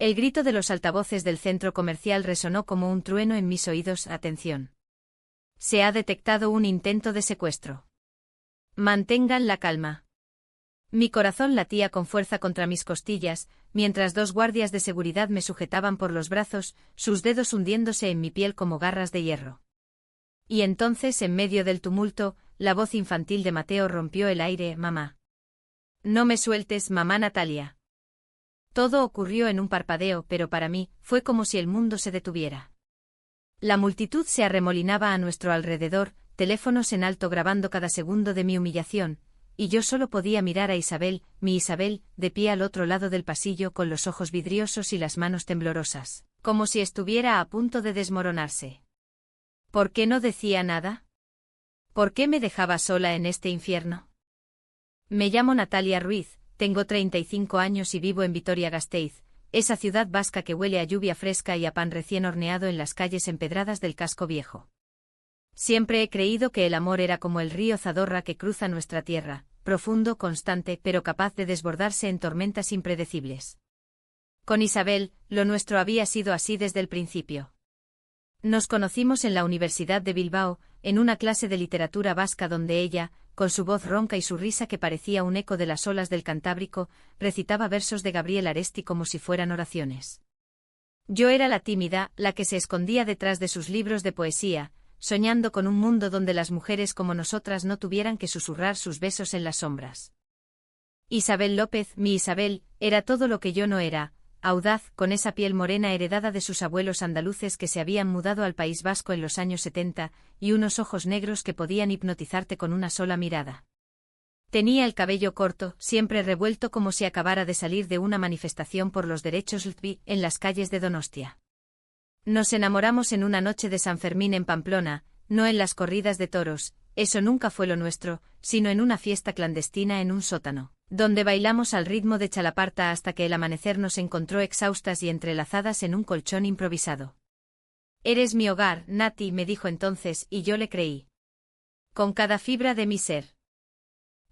El grito de los altavoces del centro comercial resonó como un trueno en mis oídos. Atención. Se ha detectado un intento de secuestro. Mantengan la calma. Mi corazón latía con fuerza contra mis costillas, mientras dos guardias de seguridad me sujetaban por los brazos, sus dedos hundiéndose en mi piel como garras de hierro. Y entonces, en medio del tumulto, la voz infantil de Mateo rompió el aire. Mamá. No me sueltes, mamá Natalia. Todo ocurrió en un parpadeo, pero para mí, fue como si el mundo se detuviera. La multitud se arremolinaba a nuestro alrededor, teléfonos en alto grabando cada segundo de mi humillación, y yo solo podía mirar a Isabel, mi Isabel, de pie al otro lado del pasillo con los ojos vidriosos y las manos temblorosas, como si estuviera a punto de desmoronarse. ¿Por qué no decía nada? ¿Por qué me dejaba sola en este infierno? Me llamo Natalia Ruiz, tengo 35 años y vivo en Vitoria-Gasteiz, esa ciudad vasca que huele a lluvia fresca y a pan recién horneado en las calles empedradas del casco viejo. Siempre he creído que el amor era como el río Zadorra que cruza nuestra tierra, profundo, constante, pero capaz de desbordarse en tormentas impredecibles. Con Isabel, lo nuestro había sido así desde el principio. Nos conocimos en la Universidad de Bilbao, en una clase de literatura vasca donde ella, con su voz ronca y su risa que parecía un eco de las olas del Cantábrico, recitaba versos de Gabriel Aresti como si fueran oraciones. Yo era la tímida, la que se escondía detrás de sus libros de poesía, soñando con un mundo donde las mujeres como nosotras no tuvieran que susurrar sus besos en las sombras. Isabel López, mi Isabel, era todo lo que yo no era, audaz, con esa piel morena heredada de sus abuelos andaluces que se habían mudado al País Vasco en los años 70, y unos ojos negros que podían hipnotizarte con una sola mirada. Tenía el cabello corto, siempre revuelto como si acabara de salir de una manifestación por los derechos LGTBI en las calles de Donostia. Nos enamoramos en una noche de San Fermín en Pamplona, no en las corridas de toros, eso nunca fue lo nuestro, sino en una fiesta clandestina en un sótano, donde bailamos al ritmo de chalaparta hasta que el amanecer nos encontró exhaustas y entrelazadas en un colchón improvisado. Eres mi hogar, Nati, me dijo entonces, y yo le creí. Con cada fibra de mi ser.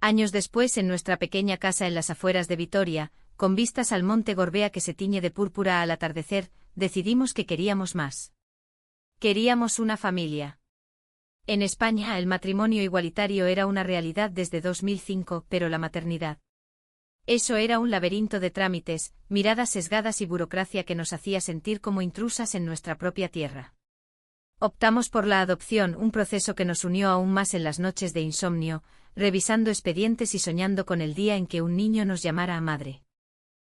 Años después, en nuestra pequeña casa en las afueras de Vitoria, con vistas al monte Gorbea que se tiñe de púrpura al atardecer, decidimos que queríamos más. Queríamos una familia. En España el matrimonio igualitario era una realidad desde 2005, pero la maternidad. Eso era un laberinto de trámites, miradas sesgadas y burocracia que nos hacía sentir como intrusas en nuestra propia tierra. Optamos por la adopción, un proceso que nos unió aún más en las noches de insomnio, revisando expedientes y soñando con el día en que un niño nos llamara a madre.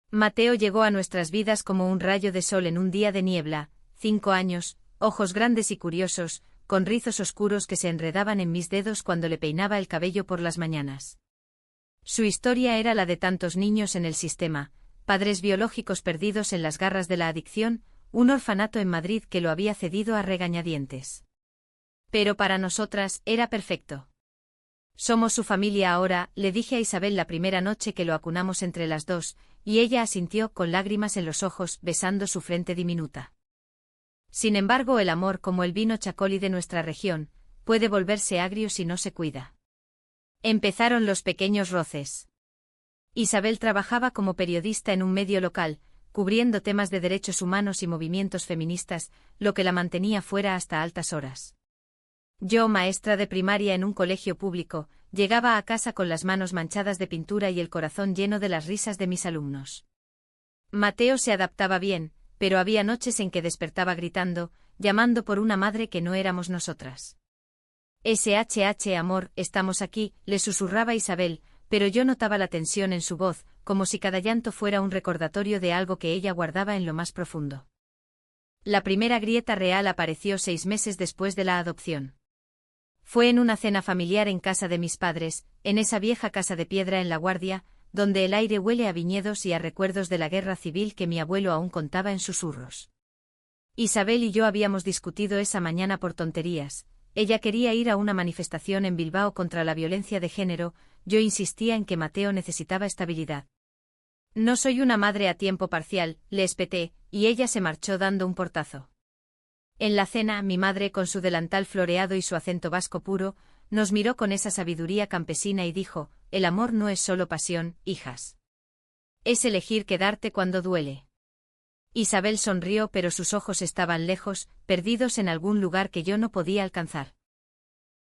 Mateo llegó a nuestras vidas como un rayo de sol en un día de niebla, 5 años, ojos grandes y curiosos, con rizos oscuros que se enredaban en mis dedos cuando le peinaba el cabello por las mañanas. Su historia era la de tantos niños en el sistema, padres biológicos perdidos en las garras de la adicción, un orfanato en Madrid que lo había cedido a regañadientes. Pero para nosotras era perfecto. Somos su familia ahora, le dije a Isabel la primera noche que lo acunamos entre las dos, y ella asintió con lágrimas en los ojos, besando su frente diminuta. Sin embargo, el amor, como el vino chacoli de nuestra región, puede volverse agrio si no se cuida. Empezaron los pequeños roces. Isabel trabajaba como periodista en un medio local, cubriendo temas de derechos humanos y movimientos feministas, lo que la mantenía fuera hasta altas horas. Yo, maestra de primaria en un colegio público, llegaba a casa con las manos manchadas de pintura y el corazón lleno de las risas de mis alumnos. Mateo se adaptaba bien, pero había noches en que despertaba gritando, llamando por una madre que no éramos nosotras. SHH amor, estamos aquí, le susurraba Isabel, pero yo notaba la tensión en su voz, como si cada llanto fuera un recordatorio de algo que ella guardaba en lo más profundo. La primera grieta real apareció 6 meses después de la adopción. Fue en una cena familiar en casa de mis padres, en esa vieja casa de piedra en La Guardia, donde el aire huele a viñedos y a recuerdos de la guerra civil que mi abuelo aún contaba en susurros. Isabel y yo habíamos discutido esa mañana por tonterías. Ella quería ir a una manifestación en Bilbao contra la violencia de género, yo insistía en que Mateo necesitaba estabilidad. No soy una madre a tiempo parcial, le espeté, y ella se marchó dando un portazo. En la cena, mi madre, con su delantal floreado y su acento vasco puro, nos miró con esa sabiduría campesina y dijo: el amor no es solo pasión, hijas. Es elegir quedarte cuando duele. Isabel sonrió, pero sus ojos estaban lejos, perdidos en algún lugar que yo no podía alcanzar.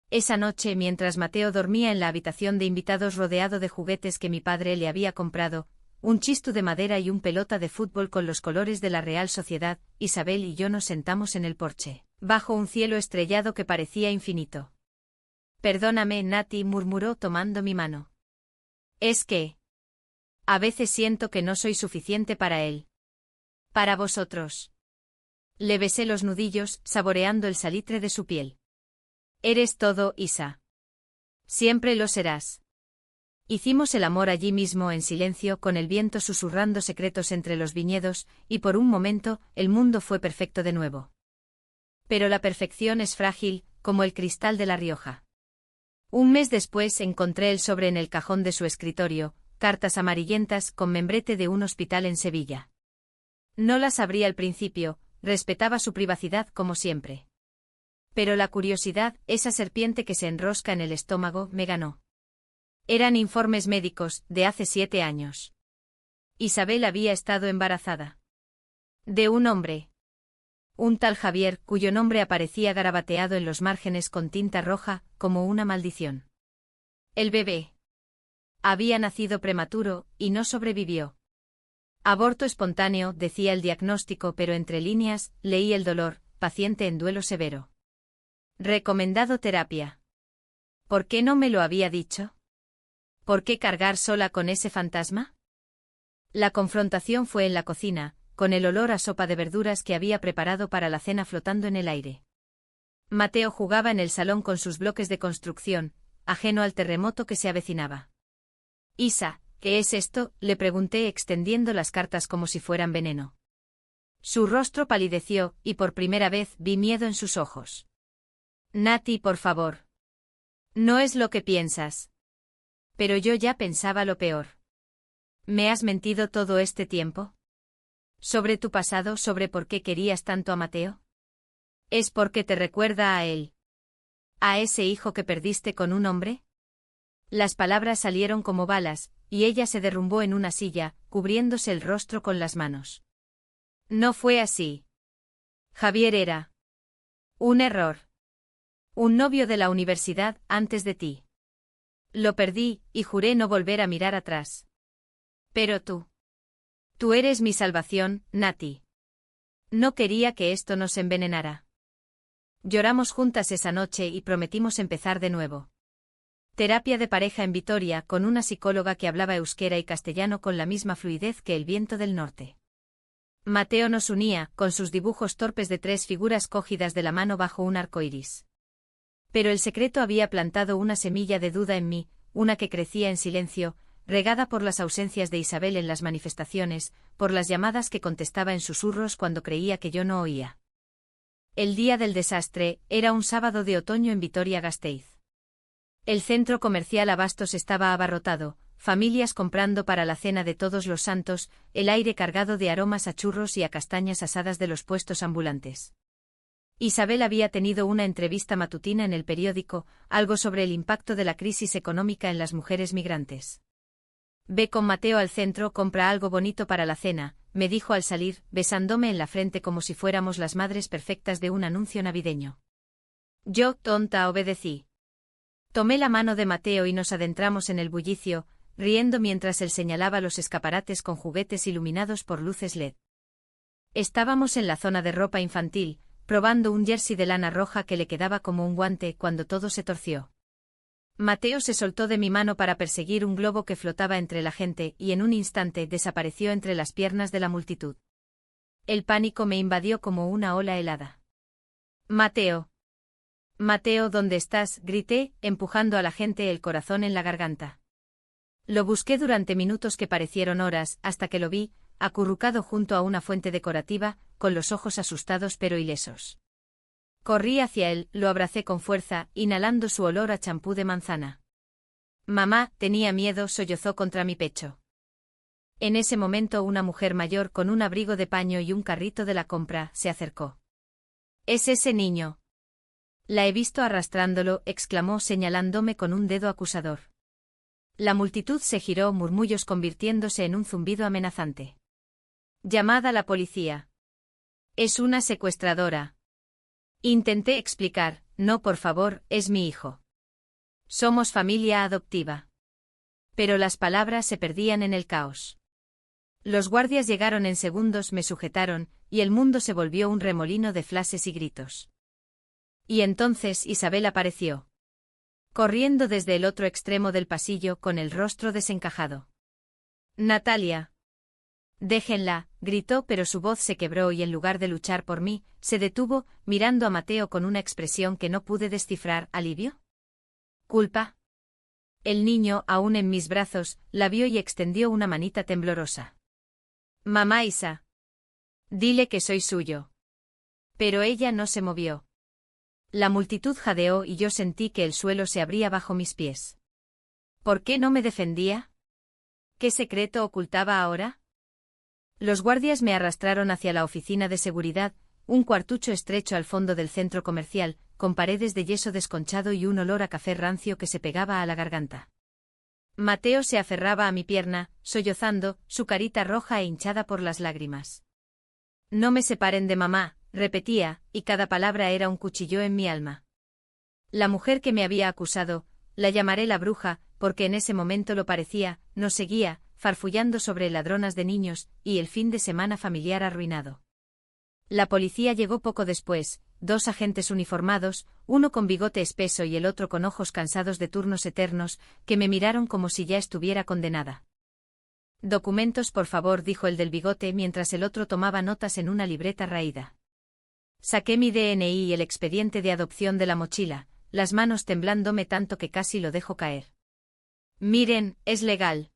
Esa noche, mientras Mateo dormía en la habitación de invitados rodeado de juguetes que mi padre le había comprado, un chistu de madera y un pelota de fútbol con los colores de la Real Sociedad, Isabel y yo nos sentamos en el porche, bajo un cielo estrellado que parecía infinito. Perdóname, Nati, murmuró tomando mi mano. Es que... a veces siento que no soy suficiente para él. Para vosotros. Le besé los nudillos, saboreando el salitre de su piel. Eres todo, Isa. Siempre lo serás. Hicimos el amor allí mismo en silencio, con el viento susurrando secretos entre los viñedos, y por un momento, el mundo fue perfecto de nuevo. Pero la perfección es frágil, como el cristal de La Rioja. Un mes después encontré el sobre en el cajón de su escritorio, cartas amarillentas con membrete de un hospital en Sevilla. No las abrí al principio, respetaba su privacidad como siempre. Pero la curiosidad, esa serpiente que se enrosca en el estómago, me ganó. Eran informes médicos, de hace 7 años. Isabel había estado embarazada. De un hombre. Un tal Javier, cuyo nombre aparecía garabateado en los márgenes con tinta roja, como una maldición. El bebé había nacido prematuro, y no sobrevivió. Aborto espontáneo, decía el diagnóstico, pero entre líneas, leí el dolor, paciente en duelo severo. Recomendado terapia. ¿Por qué no me lo había dicho? ¿Por qué cargar sola con ese fantasma? La confrontación fue en la cocina, con el olor a sopa de verduras que había preparado para la cena flotando en el aire. Mateo jugaba en el salón con sus bloques de construcción, ajeno al terremoto que se avecinaba. Isa, ¿qué es esto?, le pregunté extendiendo las cartas como si fueran veneno. Su rostro palideció, y por primera vez vi miedo en sus ojos. Nati, por favor. No es lo que piensas. Pero yo ya pensaba lo peor. ¿Me has mentido todo este tiempo? ¿Sobre tu pasado, sobre por qué querías tanto a Mateo? ¿Es porque te recuerda a él? ¿A ese hijo que perdiste con un hombre? Las palabras salieron como balas, y ella se derrumbó en una silla, cubriéndose el rostro con las manos. No fue así. Javier era un error. Un novio de la universidad antes de ti. Lo perdí, y juré no volver a mirar atrás. Pero tú eres mi salvación, Nati. No quería que esto nos envenenara. Lloramos juntas esa noche y prometimos empezar de nuevo. Terapia de pareja en Vitoria, con una psicóloga que hablaba euskera y castellano con la misma fluidez que el viento del norte. Mateo nos unía, con sus dibujos torpes de 3 figuras cogidas de la mano bajo un arco iris. Pero el secreto había plantado una semilla de duda en mí, una que crecía en silencio, regada por las ausencias de Isabel en las manifestaciones, por las llamadas que contestaba en susurros cuando creía que yo no oía. El día del desastre era un sábado de otoño en Vitoria-Gasteiz. El centro comercial Abastos estaba abarrotado, familias comprando para la cena de Todos los Santos, el aire cargado de aromas a churros y a castañas asadas de los puestos ambulantes. Isabel había tenido una entrevista matutina en el periódico, algo sobre el impacto de la crisis económica en las mujeres migrantes. Ve con Mateo al centro, compra algo bonito para la cena, me dijo al salir, besándome en la frente como si fuéramos las madres perfectas de un anuncio navideño. Yo, tonta, obedecí. Tomé la mano de Mateo y nos adentramos en el bullicio, riendo mientras él señalaba los escaparates con juguetes iluminados por luces LED. Estábamos en la zona de ropa infantil, probando un jersey de lana roja que le quedaba como un guante cuando todo se torció. Mateo se soltó de mi mano para perseguir un globo que flotaba entre la gente y en un instante desapareció entre las piernas de la multitud. El pánico me invadió como una ola helada. Mateo. Mateo, ¿dónde estás?, grité, empujando a la gente el corazón en la garganta. Lo busqué durante minutos que parecieron horas, hasta que lo vi, acurrucado junto a una fuente decorativa, con los ojos asustados pero ilesos. Corrí hacia él, lo abracé con fuerza, inhalando su olor a champú de manzana. Mamá, tenía miedo, sollozó contra mi pecho. En ese momento una mujer mayor con un abrigo de paño y un carrito de la compra se acercó. «¿Es ese niño?» «La he visto arrastrándolo», exclamó señalándome con un dedo acusador. La multitud se giró, murmullos convirtiéndose en un zumbido amenazante. Llamad a la policía. Es una secuestradora. Intenté explicar, no, por favor, es mi hijo. Somos familia adoptiva. Pero las palabras se perdían en el caos. Los guardias llegaron en segundos, me sujetaron, y el mundo se volvió un remolino de flashes y gritos. Y entonces Isabel apareció. Corriendo desde el otro extremo del pasillo con el rostro desencajado. Natalia. Déjenla, gritó, pero su voz se quebró y en lugar de luchar por mí, se detuvo, mirando a Mateo con una expresión que no pude descifrar. ¿Alivio? ¿Culpa? El niño, aún en mis brazos, la vio y extendió una manita temblorosa. Mamá Isa. Dile que soy suyo. Pero ella no se movió. La multitud jadeó y yo sentí que el suelo se abría bajo mis pies. ¿Por qué no me defendía? ¿Qué secreto ocultaba ahora? Los guardias me arrastraron hacia la oficina de seguridad, un cuartucho estrecho al fondo del centro comercial, con paredes de yeso desconchado y un olor a café rancio que se pegaba a la garganta. Mateo se aferraba a mi pierna, sollozando, su carita roja e hinchada por las lágrimas. No me separen de mamá, repetía, y cada palabra era un cuchillo en mi alma. La mujer que me había acusado, la llamaré la bruja, porque en ese momento lo parecía, nos seguía, farfullando sobre ladronas de niños, y el fin de semana familiar arruinado. La policía llegó poco después, 2 agentes uniformados, uno con bigote espeso y el otro con ojos cansados de turnos eternos, que me miraron como si ya estuviera condenada. Documentos, por favor, dijo el del bigote mientras el otro tomaba notas en una libreta raída. Saqué mi DNI y el expediente de adopción de la mochila, las manos temblándome tanto que casi lo dejo caer. Miren, es legal.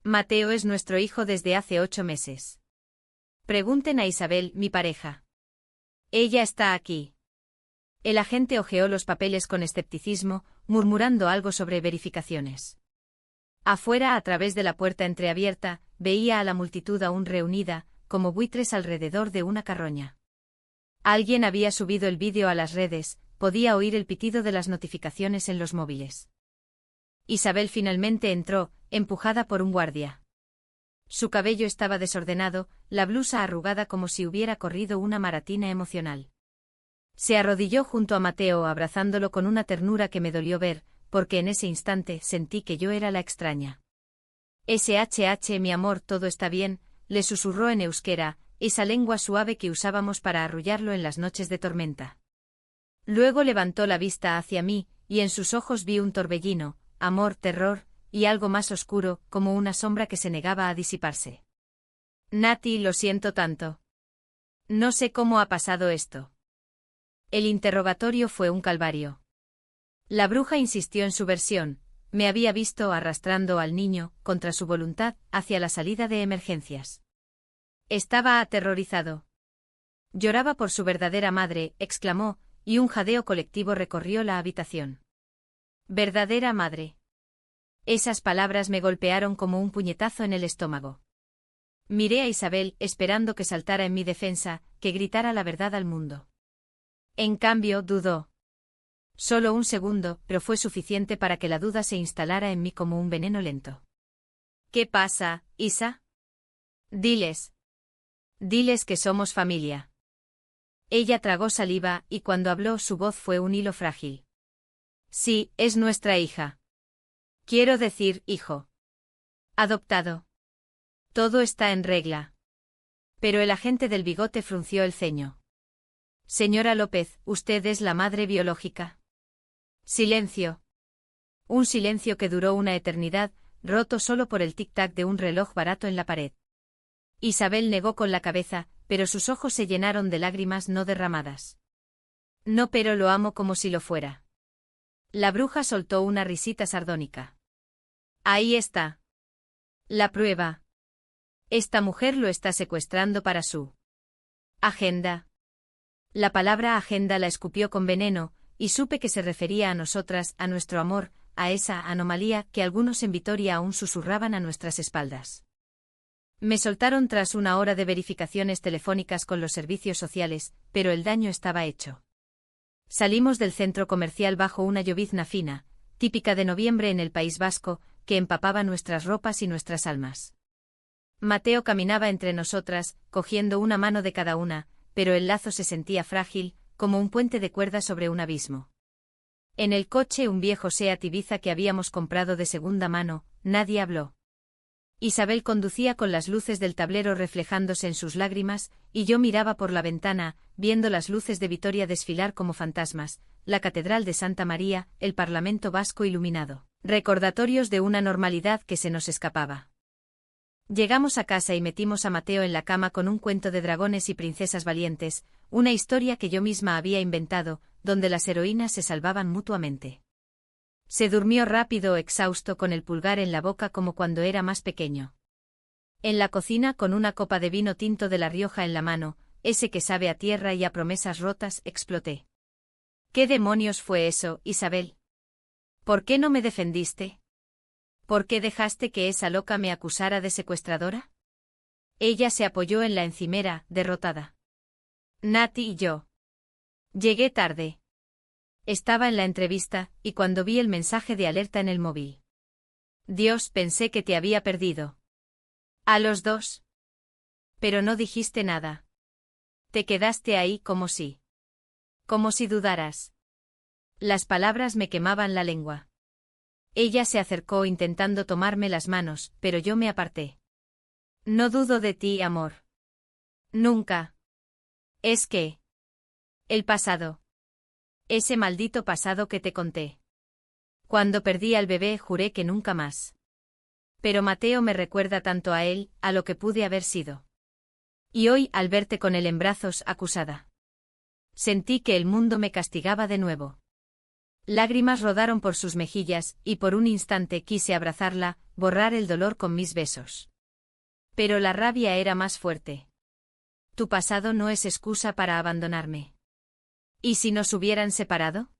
Mateo es nuestro hijo desde hace 8 meses. Pregunten a Isabel, mi pareja. Ella está aquí. El agente hojeó los papeles con escepticismo, murmurando algo sobre verificaciones. Afuera, a través de la puerta entreabierta, veía a la multitud aún reunida, como buitres alrededor de una carroña. Alguien había subido el vídeo a las redes, podía oír el pitido de las notificaciones en los móviles. Isabel finalmente entró, empujada por un guardia. Su cabello estaba desordenado, la blusa arrugada como si hubiera corrido una maratona emocional. Se arrodilló junto a Mateo abrazándolo con una ternura que me dolió ver, porque en ese instante sentí que yo era la extraña. SHH mi amor, todo está bien, le susurró en euskera, esa lengua suave que usábamos para arrullarlo en las noches de tormenta. Luego levantó la vista hacia mí, y en sus ojos vi un torbellino, amor, terror, y algo más oscuro, como una sombra que se negaba a disiparse. Nati, lo siento tanto. No sé cómo ha pasado esto. El interrogatorio fue un calvario. La bruja insistió en su versión, me había visto arrastrando al niño, contra su voluntad, hacia la salida de emergencias. Estaba aterrorizado. Lloraba por su verdadera madre, exclamó, y un jadeo colectivo recorrió la habitación. ¿Verdadera madre? Esas palabras me golpearon como un puñetazo en el estómago. Miré a Isabel, esperando que saltara en mi defensa, que gritara la verdad al mundo. En cambio, dudó. Solo un segundo, pero fue suficiente para que la duda se instalara en mí como un veneno lento. ¿Qué pasa, Isa? Diles. Diles que somos familia. Ella tragó saliva, y cuando habló su voz fue un hilo frágil. Sí, es nuestra hija. Quiero decir, hijo. Adoptado. Todo está en regla. Pero el agente del bigote frunció el ceño. Señora López, ¿usted es la madre biológica? Silencio. Un silencio que duró una eternidad, roto solo por el tic-tac de un reloj barato en la pared. Isabel negó con la cabeza, pero sus ojos se llenaron de lágrimas no derramadas. No, pero lo amo como si lo fuera. La bruja soltó una risita sardónica. Ahí está. La prueba. Esta mujer lo está secuestrando para su agenda. La palabra agenda la escupió con veneno, y supe que se refería a nosotras, a nuestro amor, a esa anomalía que algunos en Vitoria aún susurraban a nuestras espaldas. Me soltaron tras una hora de verificaciones telefónicas con los servicios sociales, pero el daño estaba hecho. Salimos del centro comercial bajo una llovizna fina, típica de noviembre en el País Vasco, que empapaba nuestras ropas y nuestras almas. Mateo caminaba entre nosotras, cogiendo una mano de cada una, pero el lazo se sentía frágil, como un puente de cuerda sobre un abismo. En el coche, un viejo Seat Ibiza que habíamos comprado de segunda mano, nadie habló. Isabel conducía con las luces del tablero reflejándose en sus lágrimas, y yo miraba por la ventana, viendo las luces de Vitoria desfilar como fantasmas, la Catedral de Santa María, el Parlamento vasco iluminado, recordatorios de una normalidad que se nos escapaba. Llegamos a casa y metimos a Mateo en la cama con un cuento de dragones y princesas valientes, una historia que yo misma había inventado, donde las heroínas se salvaban mutuamente. Se durmió rápido, exhausto, con el pulgar en la boca como cuando era más pequeño. En la cocina, con una copa de vino tinto de La Rioja en la mano, ese que sabe a tierra y a promesas rotas, exploté. ¿Qué demonios fue eso, Isabel? ¿Por qué no me defendiste? ¿Por qué dejaste que esa loca me acusara de secuestradora? Ella se apoyó en la encimera, derrotada. Nati y yo. Llegué tarde. Estaba en la entrevista, y cuando vi el mensaje de alerta en el móvil. Dios, pensé que te había perdido. A los dos. Pero no dijiste nada. Te quedaste ahí como si dudaras. Las palabras me quemaban la lengua. Ella se acercó intentando tomarme las manos, pero yo me aparté. No dudo de ti, amor. Nunca. Es que... el pasado. Ese maldito pasado que te conté. Cuando perdí al bebé juré que nunca más. Pero Mateo me recuerda tanto a él, a lo que pude haber sido. Y hoy, al verte con él en brazos, acusada. Sentí que el mundo me castigaba de nuevo. Lágrimas rodaron por sus mejillas, y por un instante quise abrazarla, borrar el dolor con mis besos. Pero la rabia era más fuerte. Tu pasado no es excusa para abandonarme. ¿Y si nos hubieran separado?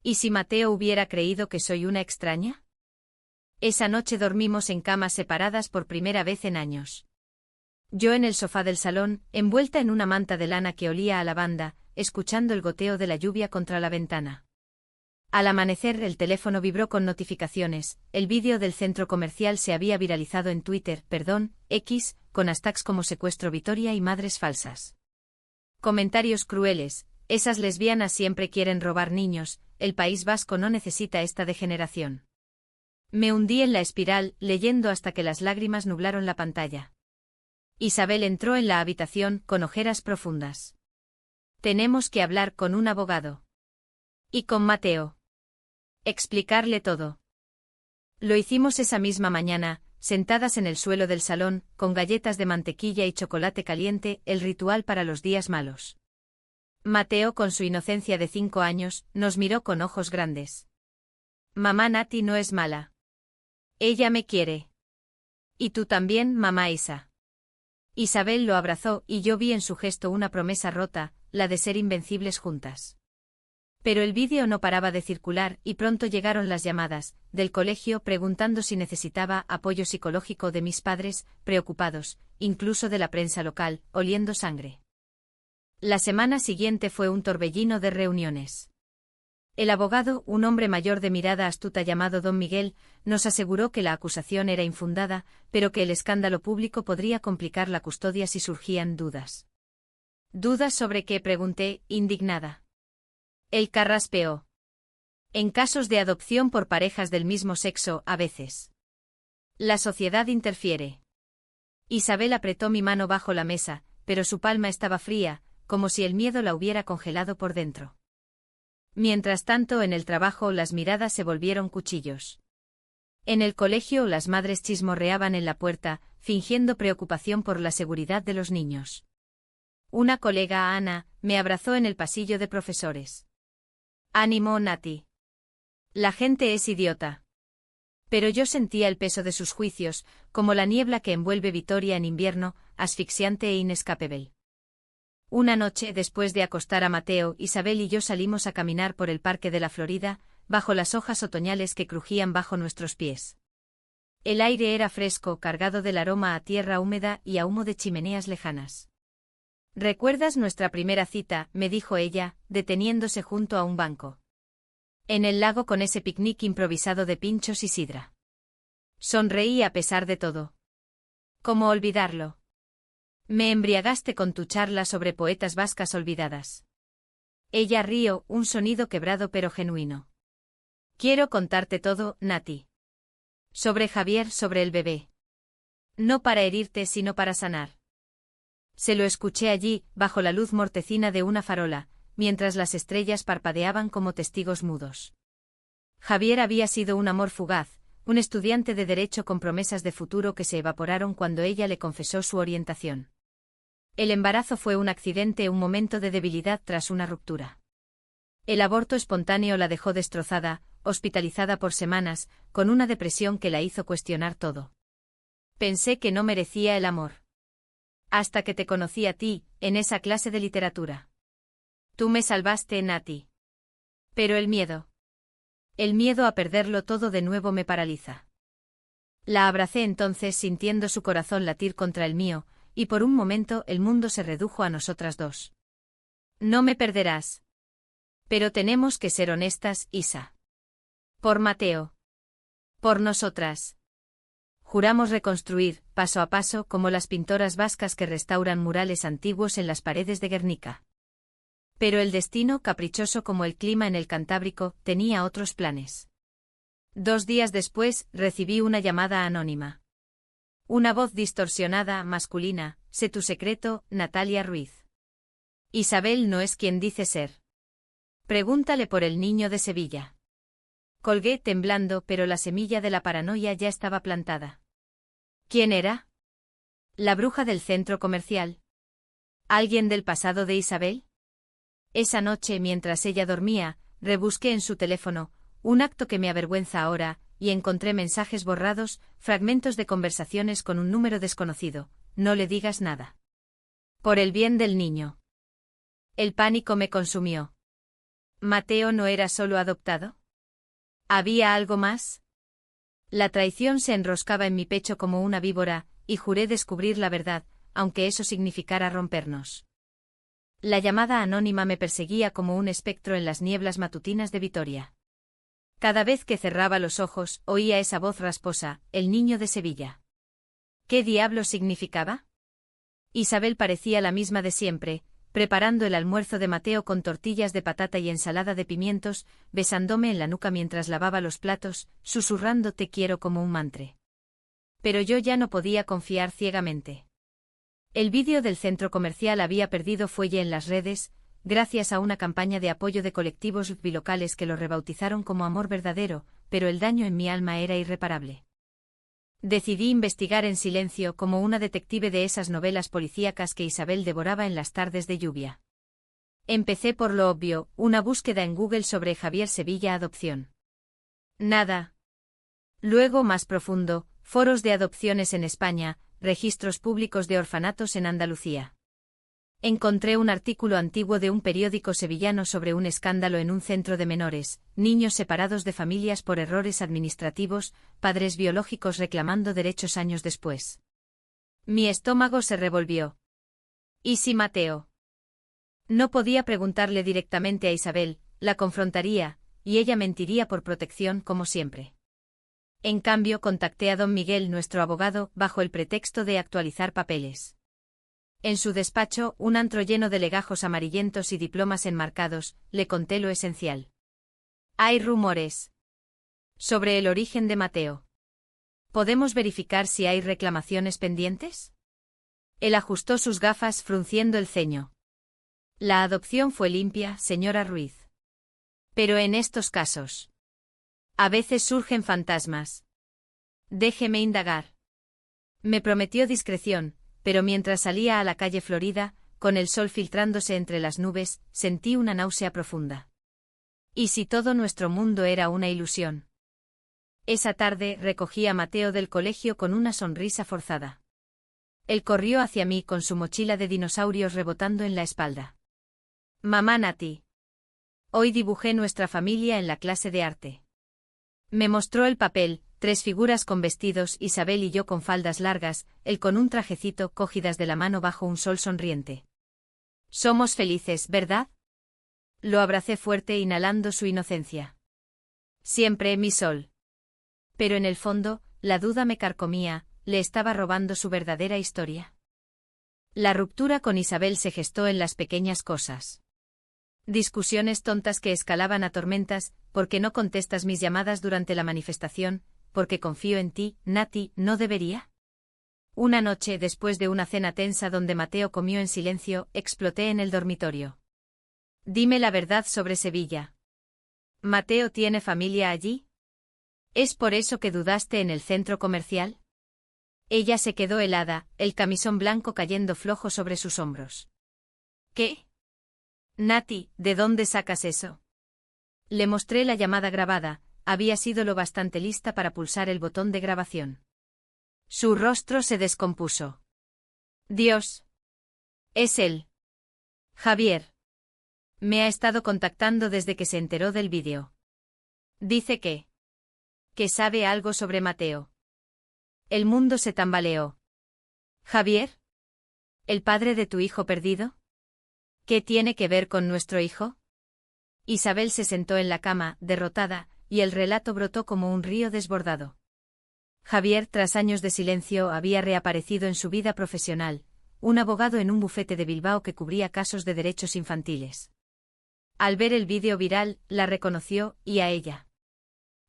¿Y si Mateo hubiera creído que soy una extraña? Esa noche dormimos en camas separadas por primera vez en años. Yo en el sofá del salón, envuelta en una manta de lana que olía a lavanda, escuchando el goteo de la lluvia contra la ventana. Al amanecer el teléfono vibró con notificaciones, el vídeo del centro comercial se había viralizado en Twitter, X, con hashtags como secuestro Vitoria y madres falsas. Comentarios crueles, esas lesbianas siempre quieren robar niños, el País Vasco no necesita esta degeneración. Me hundí en la espiral, leyendo hasta que las lágrimas nublaron la pantalla. Isabel entró en la habitación, con ojeras profundas. Tenemos que hablar con un abogado. Y con Mateo. Explicarle todo. Lo hicimos esa misma mañana, sentadas en el suelo del salón, con galletas de mantequilla y chocolate caliente, el ritual para los días malos. Mateo, con su inocencia de 5 años, nos miró con ojos grandes. Mamá Nati no es mala. Ella me quiere. Y tú también, mamá Isa. Isabel lo abrazó y yo vi en su gesto una promesa rota, la de ser invencibles juntas. Pero el vídeo no paraba de circular y pronto llegaron las llamadas, del colegio preguntando si necesitaba apoyo psicológico de mis padres, preocupados, incluso de la prensa local, oliendo sangre. La semana siguiente fue un torbellino de reuniones. El abogado, un hombre mayor de mirada astuta llamado Don Miguel, nos aseguró que la acusación era infundada, pero que el escándalo público podría complicar la custodia si surgían dudas. ¿Dudas sobre qué?, pregunté, indignada. Él carraspeó. En casos de adopción por parejas del mismo sexo, a veces. La sociedad interfiere. Isabel apretó mi mano bajo la mesa, pero su palma estaba fría, como si el miedo la hubiera congelado por dentro. Mientras tanto, en el trabajo las miradas se volvieron cuchillos. En el colegio las madres chismorreaban en la puerta, fingiendo preocupación por la seguridad de los niños. Una colega, Ana, me abrazó en el pasillo de profesores. Ánimo, Nati. La gente es idiota. Pero yo sentía el peso de sus juicios, como la niebla que envuelve Vitoria en invierno, asfixiante e inescapable. Una noche, después de acostar a Mateo, Isabel y yo salimos a caminar por el Parque de la Florida, bajo las hojas otoñales que crujían bajo nuestros pies. El aire era fresco, cargado del aroma a tierra húmeda y a humo de chimeneas lejanas. ¿Recuerdas nuestra primera cita?, me dijo ella, deteniéndose junto a un banco. En el lago, con ese picnic improvisado de pinchos y sidra. Sonreí a pesar de todo. ¿Cómo olvidarlo? Me embriagaste con tu charla sobre poetas vascas olvidadas. Ella rió, un sonido quebrado pero genuino. Quiero contarte todo, Nati. Sobre Javier, sobre el bebé. No para herirte, sino para sanar. Se lo escuché allí, bajo la luz mortecina de una farola, mientras las estrellas parpadeaban como testigos mudos. Javier había sido un amor fugaz, un estudiante de derecho con promesas de futuro que se evaporaron cuando ella le confesó su orientación. El embarazo fue un accidente, un momento de debilidad tras una ruptura. El aborto espontáneo la dejó destrozada, hospitalizada por semanas, con una depresión que la hizo cuestionar todo. Pensé que no merecía el amor. Hasta que te conocí a ti, en esa clase de literatura. Tú me salvaste, Nati. Pero el miedo. El miedo a perderlo todo de nuevo me paraliza. La abracé entonces sintiendo su corazón latir contra el mío, y por un momento el mundo se redujo a nosotras dos. No me perderás. Pero tenemos que ser honestas, Isa. Por Mateo. Por nosotras. Juramos reconstruir, paso a paso, como las pintoras vascas que restauran murales antiguos en las paredes de Guernica. Pero el destino, caprichoso como el clima en el Cantábrico, tenía otros planes. 2 días después, recibí una llamada anónima. Una voz distorsionada, masculina: sé tu secreto, Natalia Ruiz. Isabel no es quien dice ser. Pregúntale por el niño de Sevilla. Colgué temblando, pero la semilla de la paranoia ya estaba plantada. ¿Quién era? ¿La bruja del centro comercial? ¿Alguien del pasado de Isabel? Esa noche, mientras ella dormía, rebusqué en su teléfono, un acto que me avergüenza ahora, y encontré mensajes borrados, fragmentos de conversaciones con un número desconocido. No le digas nada. Por el bien del niño. El pánico me consumió. ¿Mateo no era solo adoptado? ¿Había algo más? La traición se enroscaba en mi pecho como una víbora, y juré descubrir la verdad, aunque eso significara rompernos. La llamada anónima me perseguía como un espectro en las nieblas matutinas de Vitoria. Cada vez que cerraba los ojos, oía esa voz rasposa: el niño de Sevilla. ¿Qué diablo significaba? Isabel parecía la misma de siempre, preparando el almuerzo de Mateo con tortillas de patata y ensalada de pimientos, besándome en la nuca mientras lavaba los platos, susurrando te quiero como un mantre. Pero yo ya no podía confiar ciegamente. El vídeo del centro comercial había perdido fuelle en las redes, gracias a una campaña de apoyo de colectivos bilocales que lo rebautizaron como Amor Verdadero, pero el daño en mi alma era irreparable. Decidí investigar en silencio como una detective de esas novelas policíacas que Isabel devoraba en las tardes de lluvia. Empecé por lo obvio, una búsqueda en Google sobre Javier Sevilla adopción. Nada. Luego, más profundo, foros de adopciones en España, registros públicos de orfanatos en Andalucía. Encontré un artículo antiguo de un periódico sevillano sobre un escándalo en un centro de menores, niños separados de familias por errores administrativos, padres biológicos reclamando derechos años después. Mi estómago se revolvió. ¿Y si Mateo? No podía preguntarle directamente a Isabel, la confrontaría, y ella mentiría por protección como siempre. En cambio, contacté a don Miguel, nuestro abogado, bajo el pretexto de actualizar papeles. En su despacho, un antro lleno de legajos amarillentos y diplomas enmarcados, le conté lo esencial. Hay rumores sobre el origen de Mateo. ¿Podemos verificar si hay reclamaciones pendientes? Él ajustó sus gafas frunciendo el ceño. La adopción fue limpia, señora Ruiz. Pero en estos casos, a veces surgen fantasmas. Déjeme indagar. Me prometió discreción, pero mientras salía a la calle Florida, con el sol filtrándose entre las nubes, sentí una náusea profunda. ¿Y si todo nuestro mundo era una ilusión? Esa tarde recogí a Mateo del colegio con una sonrisa forzada. Él corrió hacia mí con su mochila de dinosaurios rebotando en la espalda. Mamá Nati. Hoy dibujé nuestra familia en la clase de arte. Me mostró el papel, 3 figuras con vestidos, Isabel y yo con faldas largas, él con un trajecito, cogidas de la mano bajo un sol sonriente. Somos felices, ¿verdad? Lo abracé fuerte inhalando su inocencia. Siempre mi sol. Pero en el fondo, la duda me carcomía, le estaba robando su verdadera historia. La ruptura con Isabel se gestó en las pequeñas cosas. Discusiones tontas que escalaban a tormentas, porque no contestas mis llamadas durante la manifestación, porque confío en ti, Nati, ¿no debería? Una noche, después de una cena tensa donde Mateo comió en silencio, exploté en el dormitorio. Dime la verdad sobre Sevilla. ¿Mateo tiene familia allí? ¿Es por eso que dudaste en el centro comercial? Ella se quedó helada, el camisón blanco cayendo flojo sobre sus hombros. ¿Qué? Nati, ¿de dónde sacas eso? Le mostré la llamada grabada, había sido lo bastante lista para pulsar el botón de grabación. Su rostro se descompuso. Dios. Es él. Javier. Me ha estado contactando desde que se enteró del vídeo. Dice que sabe algo sobre Mateo. El mundo se tambaleó. ¿Javier? ¿El padre de tu hijo perdido? ¿Qué tiene que ver con nuestro hijo? Isabel se sentó en la cama, derrotada, y el relato brotó como un río desbordado. Javier, tras años de silencio, había reaparecido en su vida profesional, un abogado en un bufete de Bilbao que cubría casos de derechos infantiles. Al ver el vídeo viral, la reconoció, y a ella.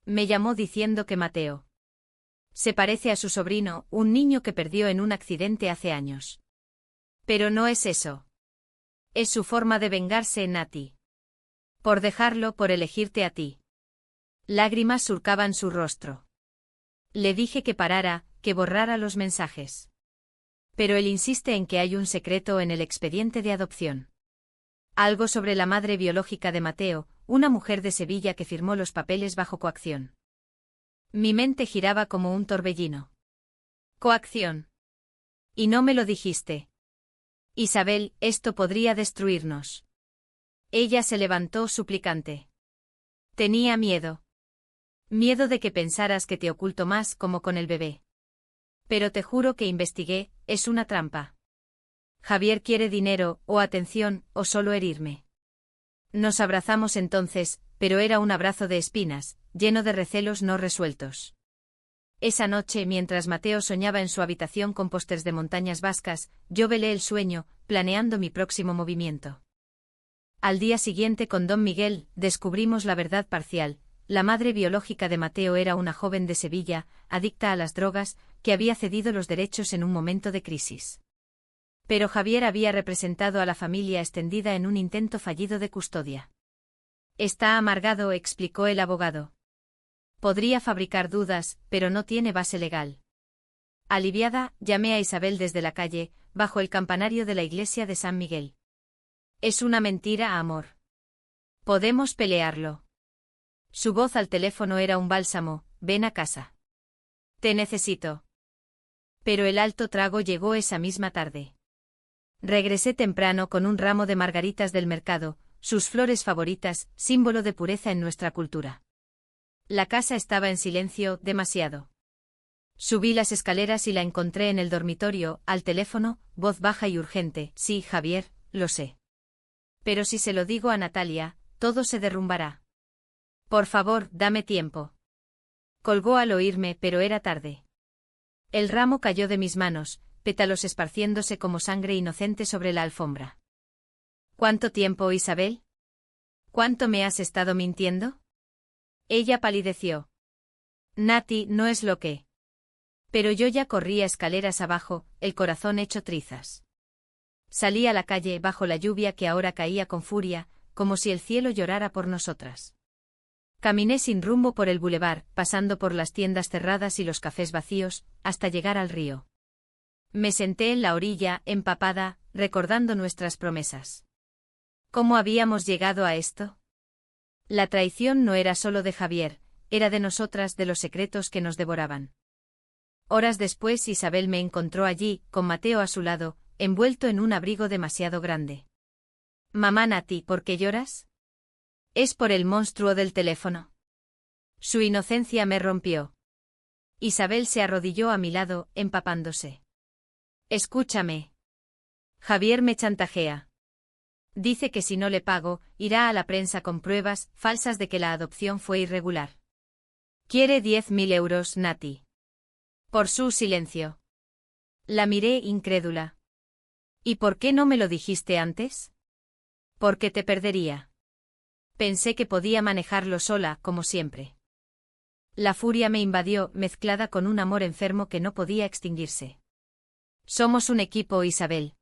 Me llamó diciendo que Mateo se parece a su sobrino, un niño que perdió en un accidente hace años. Pero no es eso. Es su forma de vengarse, Nati. Por dejarlo, por elegirte a ti. Lágrimas surcaban su rostro. Le dije que parara, que borrara los mensajes. Pero él insiste en que hay un secreto en el expediente de adopción. Algo sobre la madre biológica de Mateo, una mujer de Sevilla que firmó los papeles bajo coacción. Mi mente giraba como un torbellino. Coacción. Y no me lo dijiste. Isabel, esto podría destruirnos. Ella se levantó suplicante. Tenía miedo. Miedo de que pensaras que te oculto más como con el bebé. Pero te juro que investigué, es una trampa. Javier quiere dinero, o atención, o solo herirme. Nos abrazamos entonces, pero era un abrazo de espinas, lleno de recelos no resueltos. Esa noche, mientras Mateo soñaba en su habitación con pósters de montañas vascas, yo velé el sueño, planeando mi próximo movimiento. Al día siguiente, con Don Miguel, descubrimos la verdad parcial. La madre biológica de Mateo era una joven de Sevilla, adicta a las drogas, que había cedido los derechos en un momento de crisis. Pero Javier había representado a la familia extendida en un intento fallido de custodia. Está amargado, explicó el abogado. Podría fabricar dudas, pero no tiene base legal. Aliviada, llamé a Isabel desde la calle, bajo el campanario de la iglesia de San Miguel. Es una mentira, amor. Podemos pelearlo. Su voz al teléfono era un bálsamo, ven a casa. Te necesito. Pero el alto trago llegó esa misma tarde. Regresé temprano con un ramo de margaritas del mercado, sus flores favoritas, símbolo de pureza en nuestra cultura. La casa estaba en silencio, demasiado. Subí las escaleras y la encontré en el dormitorio, al teléfono, voz baja y urgente. Sí, Javier, lo sé. Pero si se lo digo a Natalia, todo se derrumbará. Por favor, dame tiempo. Colgó al oírme, pero era tarde. El ramo cayó de mis manos, pétalos esparciéndose como sangre inocente sobre la alfombra. ¿Cuánto tiempo, Isabel? ¿Cuánto me has estado mintiendo? Ella palideció. Nati, no es lo que. Pero yo ya corría escaleras abajo, el corazón hecho trizas. Salí a la calle bajo la lluvia que ahora caía con furia, como si el cielo llorara por nosotras. Caminé sin rumbo por el bulevar, pasando por las tiendas cerradas y los cafés vacíos, hasta llegar al río. Me senté en la orilla, empapada, recordando nuestras promesas. ¿Cómo habíamos llegado a esto? La traición no era solo de Javier, era de nosotras, de los secretos que nos devoraban. Horas después Isabel me encontró allí, con Mateo a su lado, envuelto en un abrigo demasiado grande. Mamá Nati, ¿por qué lloras? Es por el monstruo del teléfono. Su inocencia me rompió. Isabel se arrodilló a mi lado, empapándose. Escúchame. Javier me chantajea. Dice que si no le pago, irá a la prensa con pruebas falsas de que la adopción fue irregular. Quiere 10.000 euros, Nati. Por su silencio. La miré incrédula. ¿Y por qué no me lo dijiste antes? Porque te perdería. Pensé que podía manejarlo sola, como siempre. La furia me invadió, mezclada con un amor enfermo que no podía extinguirse. Somos un equipo, Isabel.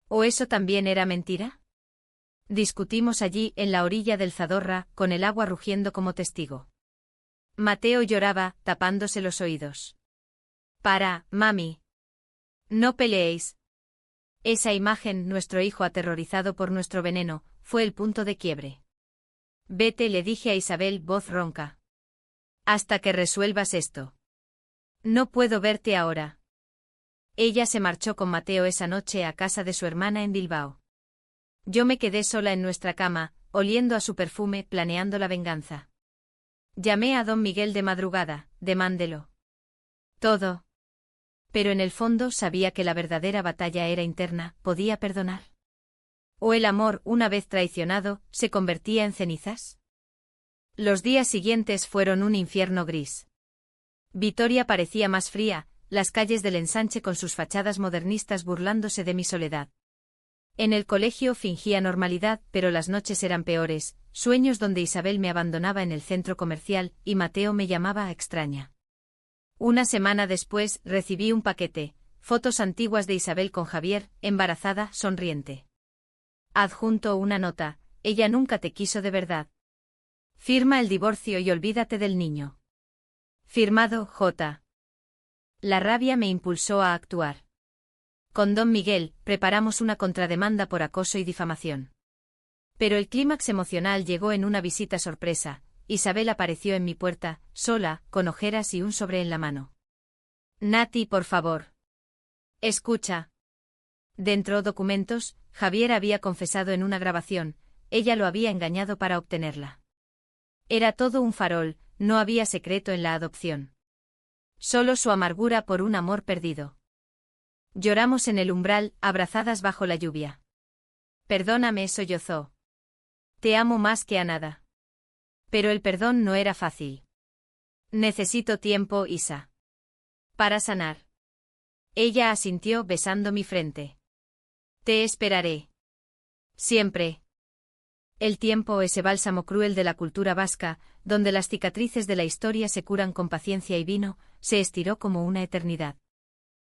¿O eso también era mentira? Discutimos allí, en la orilla del Zadorra, con el agua rugiendo como testigo. Mateo lloraba, tapándose los oídos. Mami. No peleéis. Esa imagen, nuestro hijo aterrorizado por nuestro veneno, fue el punto de quiebre. Vete, le dije a Isabel, voz ronca. Hasta que resuelvas esto. No puedo verte ahora. Ella se marchó con Mateo esa noche a casa de su hermana en Bilbao. Yo me quedé sola en nuestra cama, oliendo a su perfume, planeando la venganza. Llamé a don Miguel de madrugada, demándelo todo. Pero en el fondo sabía que la verdadera batalla era interna, ¿podía perdonar? ¿O el amor, una vez traicionado, se convertía en cenizas? Los días siguientes fueron un infierno gris. Vitoria parecía más fría, las calles del ensanche con sus fachadas modernistas burlándose de mi soledad. En el colegio fingía normalidad, pero las noches eran peores, sueños donde Isabel me abandonaba en el centro comercial, y Mateo me llamaba extraña. Una semana después, recibí un paquete, fotos antiguas de Isabel con Javier, embarazada, sonriente. Adjunto una nota, ella nunca te quiso de verdad. Firma el divorcio y olvídate del niño. Firmado, J. La rabia me impulsó a actuar. Con don Miguel, preparamos una contrademanda por acoso y difamación. Pero el clímax emocional llegó en una visita sorpresa. Isabel apareció en mi puerta, sola, con ojeras y un sobre en la mano. Nati, por favor. Escucha. Dentro documentos, Javier había confesado en una grabación, ella lo había engañado para obtenerla. Era todo un farol, no había secreto en la adopción. Solo su amargura por un amor perdido. Lloramos en el umbral, abrazadas bajo la lluvia. Perdóname, sollozó. Te amo más que a nada. Pero el perdón no era fácil. Necesito tiempo, Isa. Para sanar. Ella asintió besando mi frente. Te esperaré. Siempre. El tiempo, ese bálsamo cruel de la cultura vasca, donde las cicatrices de la historia se curan con paciencia y vino, se estiró como una eternidad.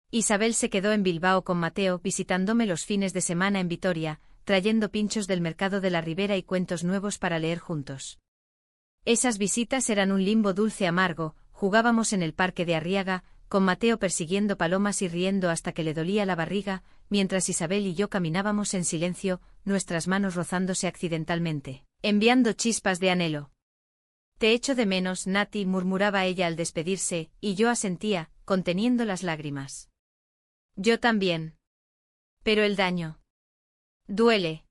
Isabel se quedó en Bilbao con Mateo, visitándome los fines de semana en Vitoria, trayendo pinchos del mercado de la Ribera y cuentos nuevos para leer juntos. Esas visitas eran un limbo dulce amargo, jugábamos en el parque de Arriaga, con Mateo persiguiendo palomas y riendo hasta que le dolía la barriga, mientras Isabel y yo caminábamos en silencio, nuestras manos rozándose accidentalmente, enviando chispas de anhelo. Te echo de menos, Nati, murmuraba ella al despedirse, y yo asentía, conteniendo las lágrimas. Yo también. Pero el daño. Duele.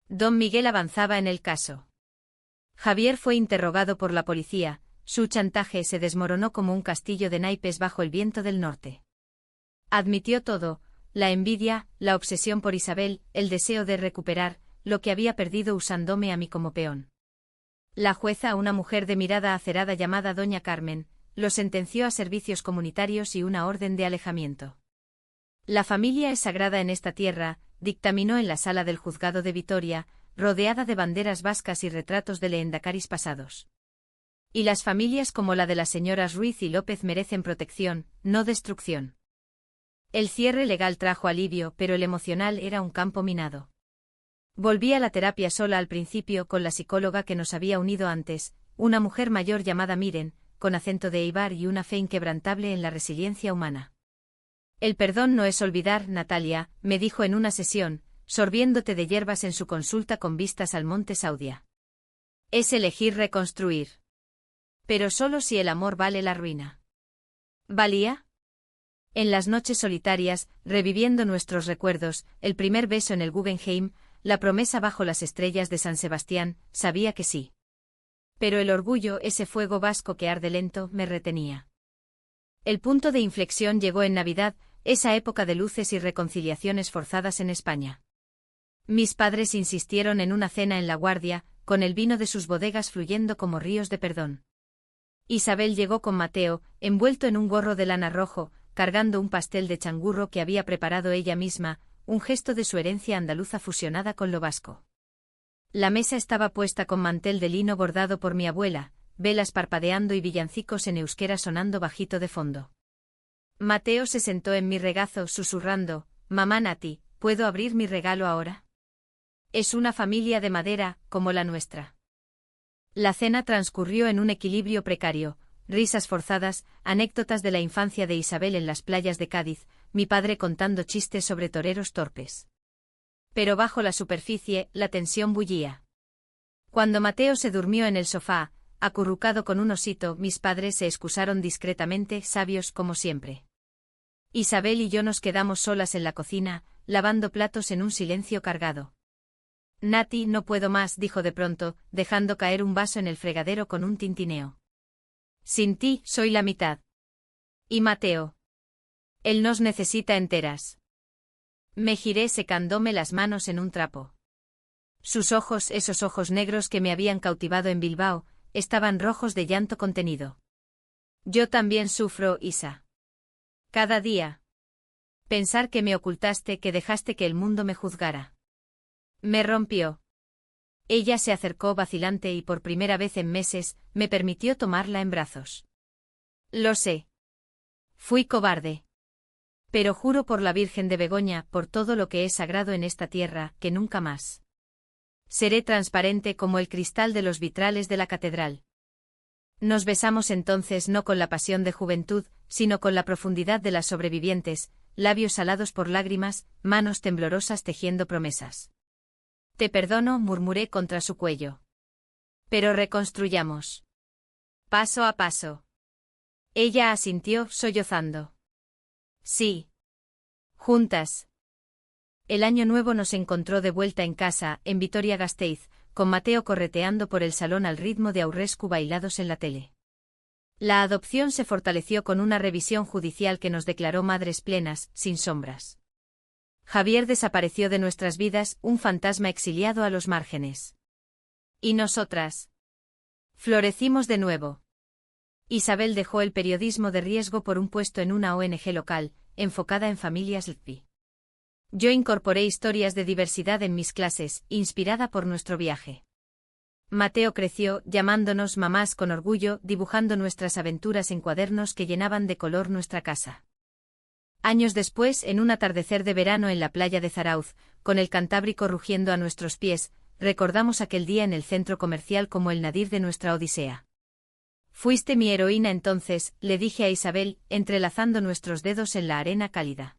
Don Miguel avanzaba en el caso. Javier fue interrogado por la policía, su chantaje se desmoronó como un castillo de naipes bajo el viento del norte. Admitió todo, la envidia, la obsesión por Isabel, el deseo de recuperar lo que había perdido usándome a mí como peón. La jueza, una mujer de mirada acerada llamada Doña Carmen, lo sentenció a servicios comunitarios y una orden de alejamiento. La familia es sagrada en esta tierra, dictaminó en la sala del juzgado de Vitoria, rodeada de banderas vascas y retratos de lehendakaris pasados. Y las familias como la de las señoras Ruiz y López merecen protección, no destrucción. El cierre legal trajo alivio, pero el emocional era un campo minado. Volví a la terapia sola al principio con la psicóloga que nos había unido antes, una mujer mayor llamada Miren, con acento de Eibar y una fe inquebrantable en la resiliencia humana. El perdón no es olvidar, Natalia, me dijo en una sesión, sorbiéndote de hierbas en su consulta con vistas al monte Saudia. Es elegir reconstruir. Pero solo si el amor vale la ruina. ¿Valía? En las noches solitarias, reviviendo nuestros recuerdos, el primer beso en el Guggenheim, la promesa bajo las estrellas de San Sebastián, sabía que sí. Pero el orgullo, ese fuego vasco que arde lento, me retenía. El punto de inflexión llegó en Navidad, esa época de luces y reconciliaciones forzadas en España. Mis padres insistieron en una cena en La Guardia, con el vino de sus bodegas fluyendo como ríos de perdón. Isabel llegó con Mateo, envuelto en un gorro de lana rojo, cargando un pastel de changurro que había preparado ella misma, un gesto de su herencia andaluza fusionada con lo vasco. La mesa estaba puesta con mantel de lino bordado por mi abuela, velas parpadeando y villancicos en euskera sonando bajito de fondo. Mateo se sentó en mi regazo susurrando, «Mamá Nati, ¿puedo abrir mi regalo ahora?» Es una familia de madera, como la nuestra. La cena transcurrió en un equilibrio precario, risas forzadas, anécdotas de la infancia de Isabel en las playas de Cádiz, mi padre contando chistes sobre toreros torpes. Pero bajo la superficie, la tensión bullía. Cuando Mateo se durmió en el sofá, acurrucado con un osito, mis padres se excusaron discretamente, sabios como siempre. Isabel y yo nos quedamos solas en la cocina, lavando platos en un silencio cargado. Nati, no puedo más, dijo de pronto, dejando caer un vaso en el fregadero con un tintineo. Sin ti, soy la mitad. ¿Y Mateo? Él nos necesita enteras. Me giré secándome las manos en un trapo. Sus ojos, esos ojos negros que me habían cautivado en Bilbao, estaban rojos de llanto contenido. Yo también sufro, Isa. Cada día. Pensar que me ocultaste, que dejaste que el mundo me juzgara. Me rompió. Ella se acercó vacilante y por primera vez en meses, me permitió tomarla en brazos. Lo sé. Fui cobarde. Pero juro por la Virgen de Begoña, por todo lo que es sagrado en esta tierra, que nunca más. Seré transparente como el cristal de los vitrales de la catedral. Nos besamos entonces no con la pasión de juventud, sino con la profundidad de las sobrevivientes, labios salados por lágrimas, manos temblorosas tejiendo promesas. Te perdono, murmuré contra su cuello. Pero reconstruyamos. Paso a paso. Ella asintió, sollozando. Sí. Juntas. El año nuevo nos encontró de vuelta en casa, en Vitoria-Gasteiz, con Mateo correteando por el salón al ritmo de Aurrescu bailados en la tele. La adopción se fortaleció con una revisión judicial que nos declaró madres plenas, sin sombras. Javier desapareció de nuestras vidas, un fantasma exiliado a los márgenes. ¿Y nosotras? Florecimos de nuevo. Isabel dejó el periodismo de riesgo por un puesto en una ONG local, enfocada en familias LGTBI. Yo incorporé historias de diversidad en mis clases, inspirada por nuestro viaje. Mateo creció, llamándonos mamás con orgullo, dibujando nuestras aventuras en cuadernos que llenaban de color nuestra casa. Años después, en un atardecer de verano en la playa de Zarauz, con el Cantábrico rugiendo a nuestros pies, recordamos aquel día en el centro comercial como el nadir de nuestra odisea. Fuiste mi heroína entonces, le dije a Isabel, entrelazando nuestros dedos en la arena cálida.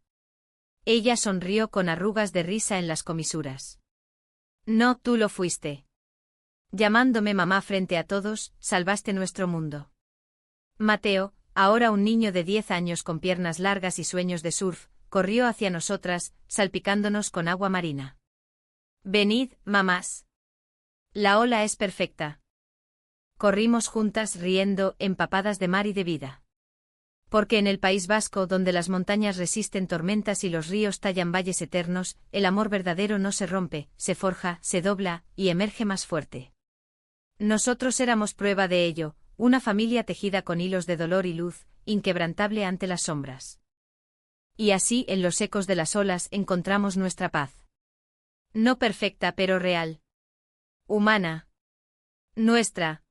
Ella sonrió con arrugas de risa en las comisuras. No, tú lo fuiste. Llamándome mamá frente a todos, salvaste nuestro mundo. Mateo, ahora un niño de 10 años con piernas largas y sueños de surf, corrió hacia nosotras, salpicándonos con agua marina. Venid, mamás. La ola es perfecta. Corrimos juntas riendo, empapadas de mar y de vida. Porque en el País Vasco, donde las montañas resisten tormentas y los ríos tallan valles eternos, el amor verdadero no se rompe, se forja, se dobla, y emerge más fuerte. Nosotros éramos prueba de ello, una familia tejida con hilos de dolor y luz, inquebrantable ante las sombras. Y así, en los ecos de las olas, encontramos nuestra paz. No perfecta pero real. Humana. Nuestra.